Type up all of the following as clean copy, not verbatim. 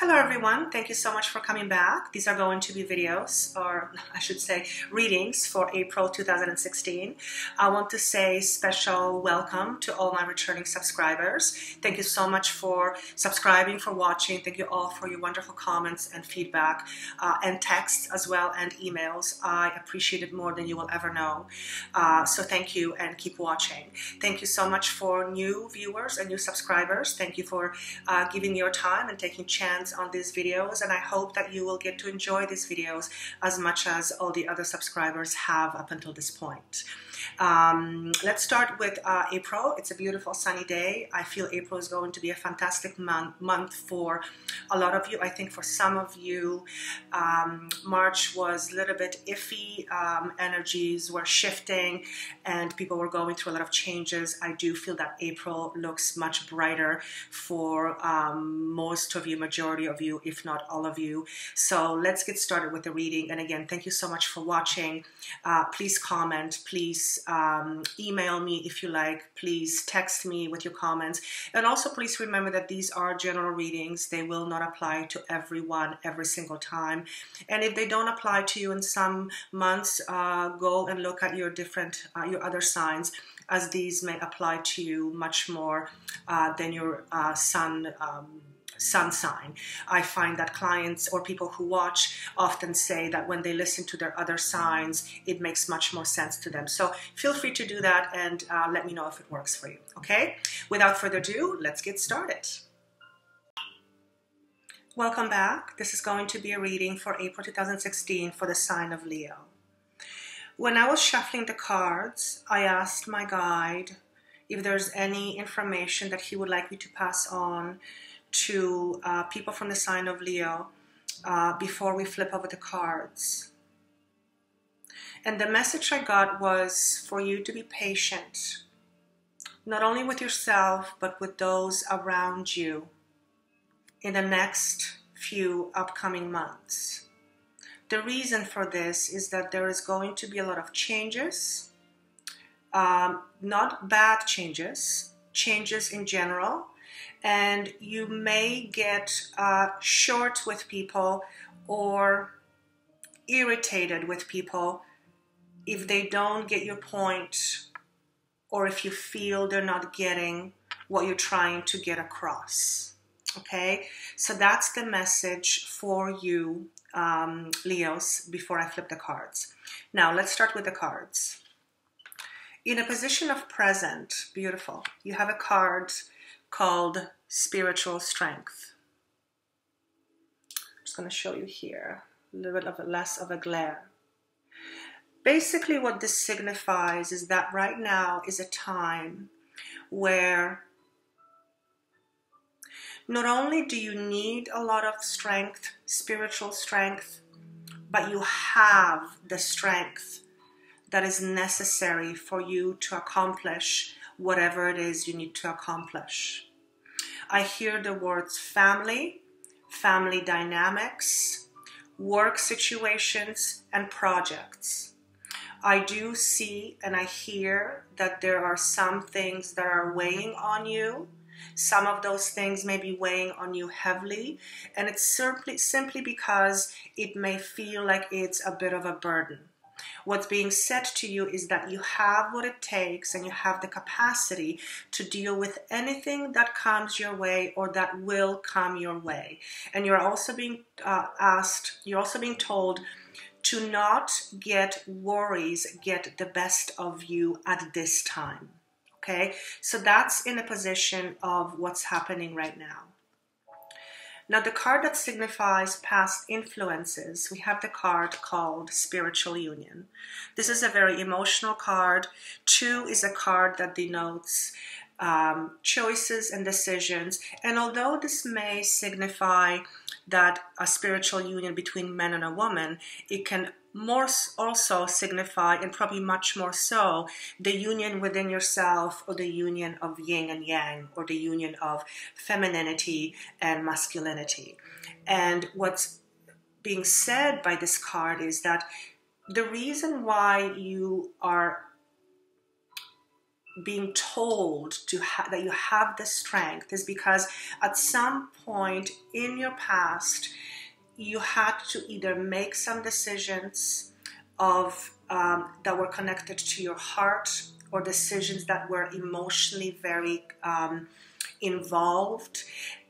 Hello everyone, thank you so much for coming back. These are going to be videos, or I should say readings for April 2016. I want to say special welcome to all my returning subscribers. Thank you so much for subscribing, for watching. Thank you all for your wonderful comments and feedback and texts as well and emails. I appreciate it more than you will ever know. So thank you and keep watching. Thank you so much for new viewers and new subscribers. Thank you for giving your time and taking chance on these videos, and I hope that you will get to enjoy these videos as much as all the other subscribers have up until this point. Let's start with April. It's a beautiful sunny day. I feel April is going to be a fantastic month for a lot of you. I think for some of you, March was a little bit iffy. Energies were shifting and people were going through a lot of changes. I do feel that April looks much brighter for most of you, majority of you, if not all of you. So let's get started with the reading. And again, thank you so much for watching. Please comment, please email me if you like, please text me with your comments, and also please remember that these are general readings. They will not apply to everyone every single time, and if they don't apply to you in some months, go and look at your different your other signs, as these may apply to you much more than your sun sign. I find that clients or people who watch often say that when they listen to their other signs, it makes much more sense to them. So feel free to do that and let me know if it works for you. Okay? Without further ado, let's get started. Welcome back. This is going to be a reading for April 2016 for the sign of Leo. When I was shuffling the cards, I asked my guide if there's any information that he would like me to pass on to people from the sign of Leo before we flip over the cards. And the message I got was for you to be patient, not only with yourself, but with those around you in the next few upcoming months. The reason for this is that there is going to be a lot of changes, not bad changes, changes in general. And you may get short with people or irritated with people if they don't get your point, or if you feel they're not getting what you're trying to get across. Okay, so that's the message for you, Leos, before I flip the cards. Now let's start with the cards. In a position of present, beautiful, you have a card called Spiritual Strength. I'm just going to show you here a little bit of less of a glare. Basically what this signifies is that right now is a time where not only do you need a lot of strength, spiritual strength, but you have the strength that is necessary for you to accomplish whatever it is you need to accomplish. I hear the words family, family dynamics, work situations, and projects. I do see and I hear that there are some things that are weighing on you. Some of those things may be weighing on you heavily, and it's simply because it may feel like it's a bit of a burden. What's being said to you is that you have what it takes and you have the capacity to deal with anything that comes your way or that will come your way. And you're also being told to not get worries get the best of you at this time. Okay, so that's in a position of what's happening right now. Now, the card that signifies past influences, we have the card called Spiritual Union. This is a very emotional card. 2 is a card that denotes choices and decisions. And although this may signify that a spiritual union between man and a woman, it can more also signify, and probably much more so, the union within yourself, or the union of yin and yang, or the union of femininity and masculinity. And what's being said by this card is that the reason why you are being told that you have the strength is because at some point in your past, you had to either make some decisions that were connected to your heart, or decisions that were emotionally very involved.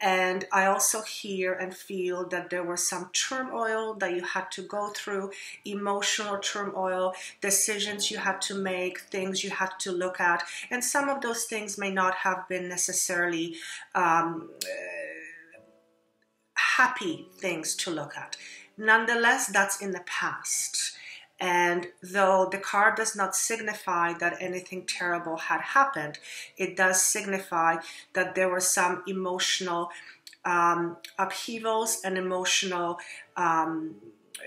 And I also hear and feel that there was some turmoil that you had to go through, emotional turmoil, decisions you had to make, things you had to look at. And some of those things may not have been necessarily happy things to look at. Nonetheless, that's in the past. And though the card does not signify that anything terrible had happened, it does signify that there were some emotional upheavals and emotional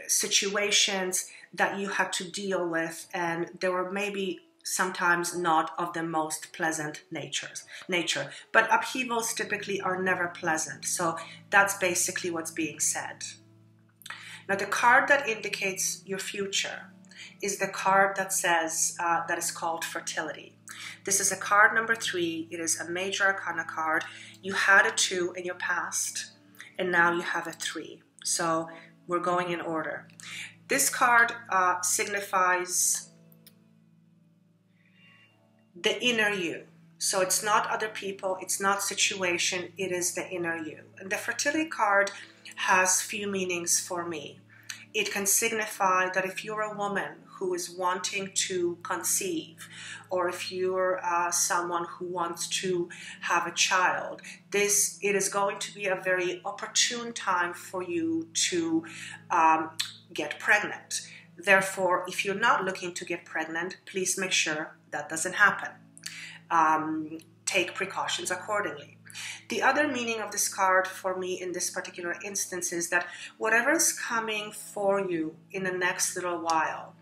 situations that you had to deal with, and they were maybe sometimes not of the most pleasant nature. But upheavals typically are never pleasant, so that's basically what's being said. Now, the card that indicates your future is the card that says, that is called fertility. This is a card number 3. It is a major arcana card. You had a 2 in your past, and now you have a 3. So we're going in order. This card signifies the inner you. So it's not other people, it's not situation, it is the inner you. And the fertility card has few meanings for me. It can signify that if you're a woman who is wanting to conceive, or if you're someone who wants to have a child, it is going to be a very opportune time for you to get pregnant. Therefore, if you're not looking to get pregnant, please make sure that doesn't happen. Take precautions accordingly. The other meaning of this card for me in this particular instance is that whatever is coming for you in the next little while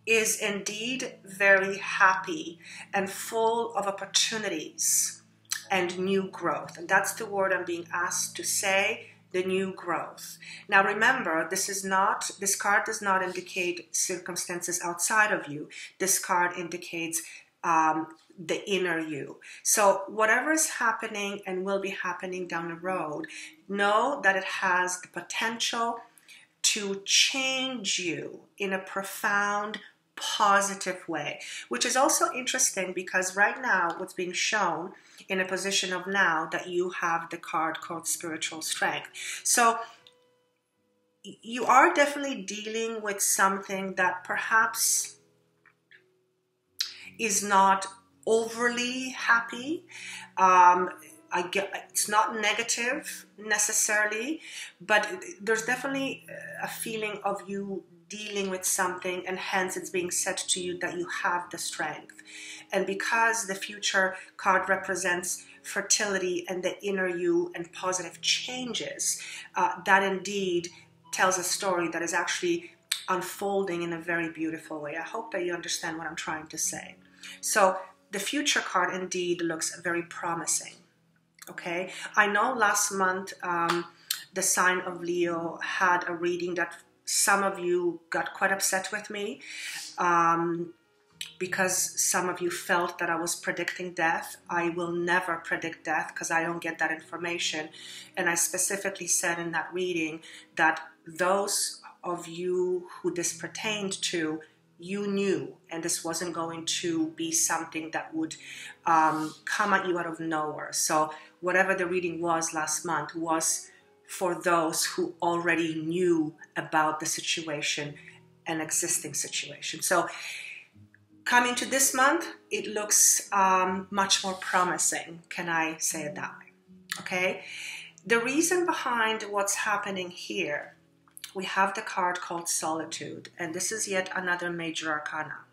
is indeed very happy and full of opportunities and new growth. And that's the word I'm being asked to say, the new growth. Now remember, this card does not indicate circumstances outside of you. This card indicates the inner you. So whatever is happening and will be happening down the road, know that it has the potential to change you in a profound, positive way, which is also interesting because right now what's being shown in a position of now that you have the card called spiritual strength. So you are definitely dealing with something that perhaps is not overly happy. It's not negative necessarily, but there's definitely a feeling of you dealing with something, and hence it's being said to you that you have the strength. And because the future card represents fertility and the inner you and positive changes, that indeed tells a story that is actually unfolding in a very beautiful way. I hope that you understand what I'm trying to say. So the future card indeed looks very promising. Okay, I know last month the sign of Leo had a reading that some of you got quite upset with me because some of you felt that I was predicting death. I will never predict death because I don't get that information. And I specifically said in that reading that those of you who this pertained to, you knew, and this wasn't going to be something that would come at you out of nowhere. So whatever the reading was last month was for those who already knew about the situation, an existing situation. So coming to this month, it looks much more promising. Can I say it that way? Okay. The reason behind what's happening here, we have the card called Solitude, and this is yet another major arcana.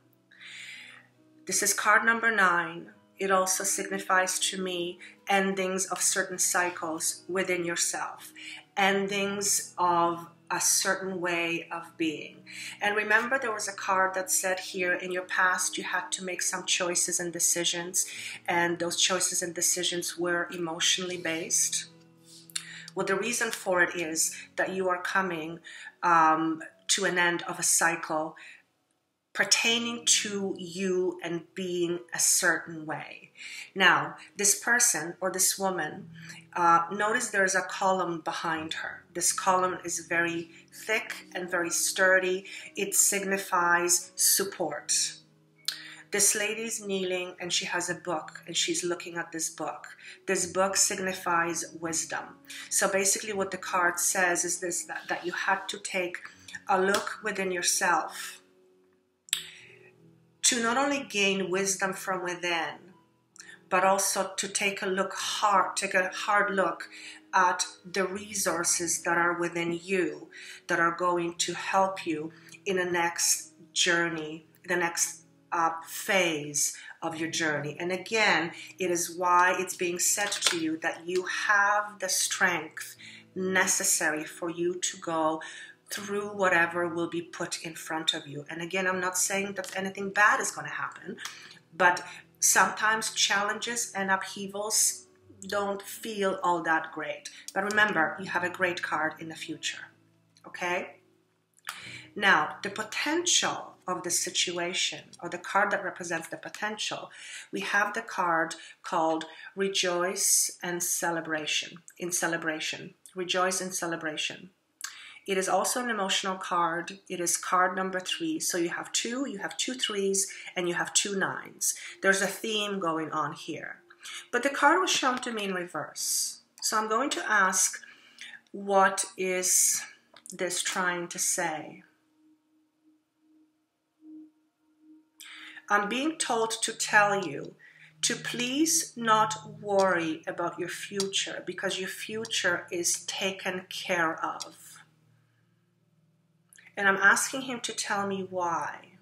This is card number 9. It also signifies to me endings of certain cycles within yourself, endings of a certain way of being. And remember, there was a card that said here, in your past you had to make some choices and decisions, and those choices and decisions were emotionally based. Well, the reason for it is that you are coming to an end of a cycle, pertaining to you and being a certain way. Now, this person or this woman, notice there's a column behind her. This column is very thick and very sturdy. It signifies support. This lady's kneeling and she has a book and she's looking at this book. This book signifies wisdom. So basically what the card says is this, that you had to take a look within yourself to not only gain wisdom from within, but also to take a hard look at the resources that are within you that are going to help you in the next journey, the next phase of your journey. And again, it is why it's being said to you that you have the strength necessary for you to go through whatever will be put in front of you. And again, I'm not saying that anything bad is going to happen, but sometimes challenges and upheavals don't feel all that great. But remember, you have a great card in the future, okay? Now, the potential of the situation, or the card that represents the potential, we have the card called Rejoice and Celebration. In celebration, rejoice and celebration. It is also an emotional card. It is card number 3. So you have two 3s, and you have 2 9s. There's a theme going on here. But the card was shown to me in reverse. So I'm going to ask, what is this trying to say? I'm being told to tell you to please not worry about your future, because your future is taken care of. And I'm asking him to tell me why.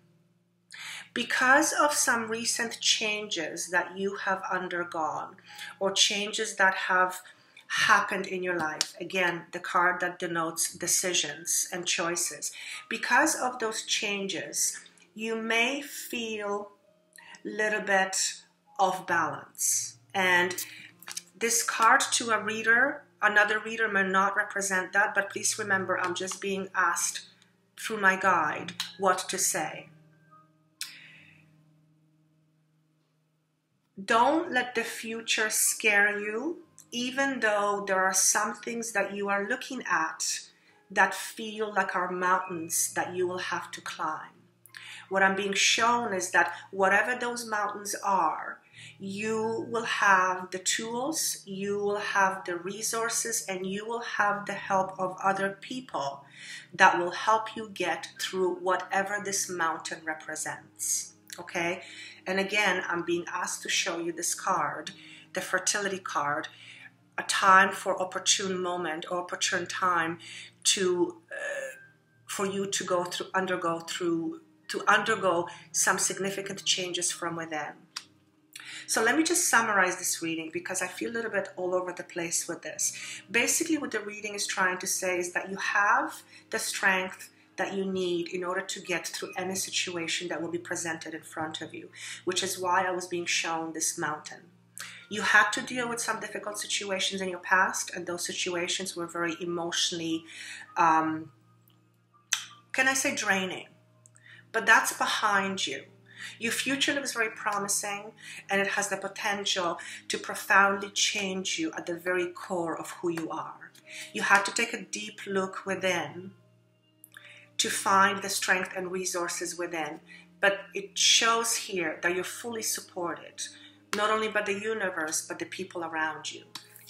Because of some recent changes that you have undergone, or changes that have happened in your life. Again, the card that denotes decisions and choices. Because of those changes, you may feel a little bit off balance. And this card to a reader, another reader may not represent that, but please remember, I'm just being asked through my guide what to say. Don't let the future scare you, even though there are some things that you are looking at that feel like are mountains that you will have to climb. What I'm being shown is that whatever those mountains are, you will have the tools, you will have the resources, and you will have the help of other people that will help you get through whatever this mountain represents. Okay? And again, I'm being asked to show you this card, the fertility card, a time for opportune moment or opportune time to for you to undergo some significant changes from within. So let me just summarize this reading, because I feel a little bit all over the place with this. Basically, what the reading is trying to say is that you have the strength that you need in order to get through any situation that will be presented in front of you, which is why I was being shown this mountain. You had to deal with some difficult situations in your past, and those situations were very emotionally, can I say, draining. But that's behind you. Your future looks very promising, and it has the potential to profoundly change you at the very core of who you are. You had to take a deep look within to find the strength and resources within. But it shows here that you're fully supported, not only by the universe, but the people around you.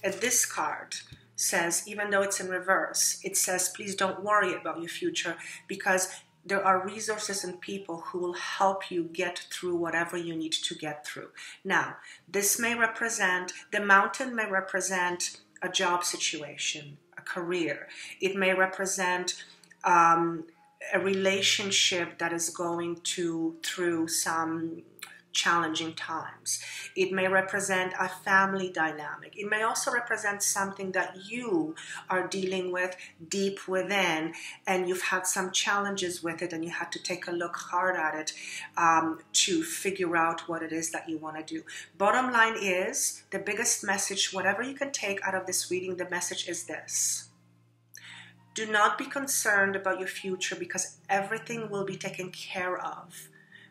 And this card says, even though it's in reverse, it says, please don't worry about your future, because there are resources and people who will help you get through whatever you need to get through. Now, this may represent, the mountain may represent a job situation, a career. It may represent a relationship that is going through some challenging times. It may represent a family dynamic. It may also represent something that you are dealing with deep within, and you've had some challenges with it, and you had to take a look hard at it to figure out what it is that you want to do. Bottom line is, the biggest message, whatever you can take out of this reading, the message is this. Do not be concerned about your future, because everything will be taken care of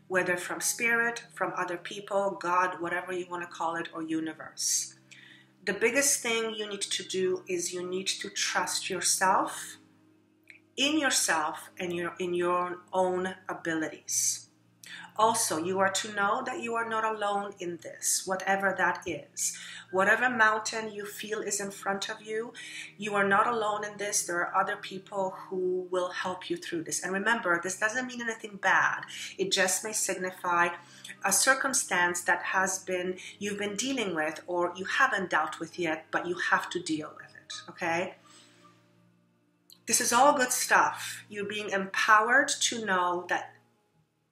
whether from spirit, from other people, God, whatever you want to call it, or universe. The biggest thing you need to do is you need to trust yourself, in yourself, and in your own abilities. Also, you are to know that you are not alone in this, whatever that is. Whatever mountain you feel is in front of you, you are not alone in this. There are other people who will help you through this. And remember, this doesn't mean anything bad. It just may signify a circumstance that you've been dealing with, or you haven't dealt with yet, but you have to deal with it, okay? This is all good stuff. You're being empowered to know that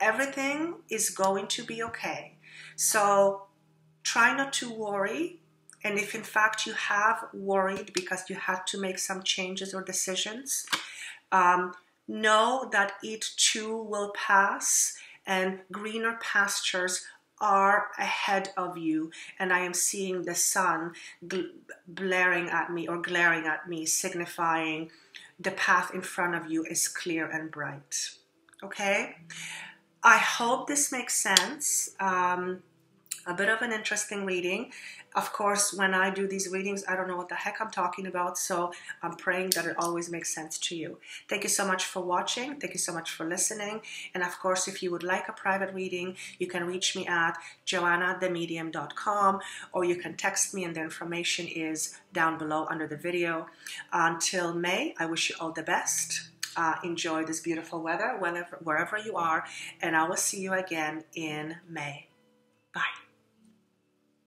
everything is going to be okay. So try not to worry. And if in fact you have worried because you had to make some changes or decisions, know that it too will pass, and greener pastures are ahead of you. And I am seeing the sun glaring at me, signifying the path in front of you is clear and bright. Okay? I hope this makes sense. A bit of an interesting reading. Of course, when I do these readings, I don't know what the heck I'm talking about, so I'm praying that it always makes sense to you. Thank you so much for watching. Thank you so much for listening. And of course, if you would like a private reading, you can reach me at joannahthemedium.com, or you can text me, and the information is down below under the video. Until May, I wish you all the best. Enjoy this beautiful weather wherever you are, and I will see you again in May. Bye.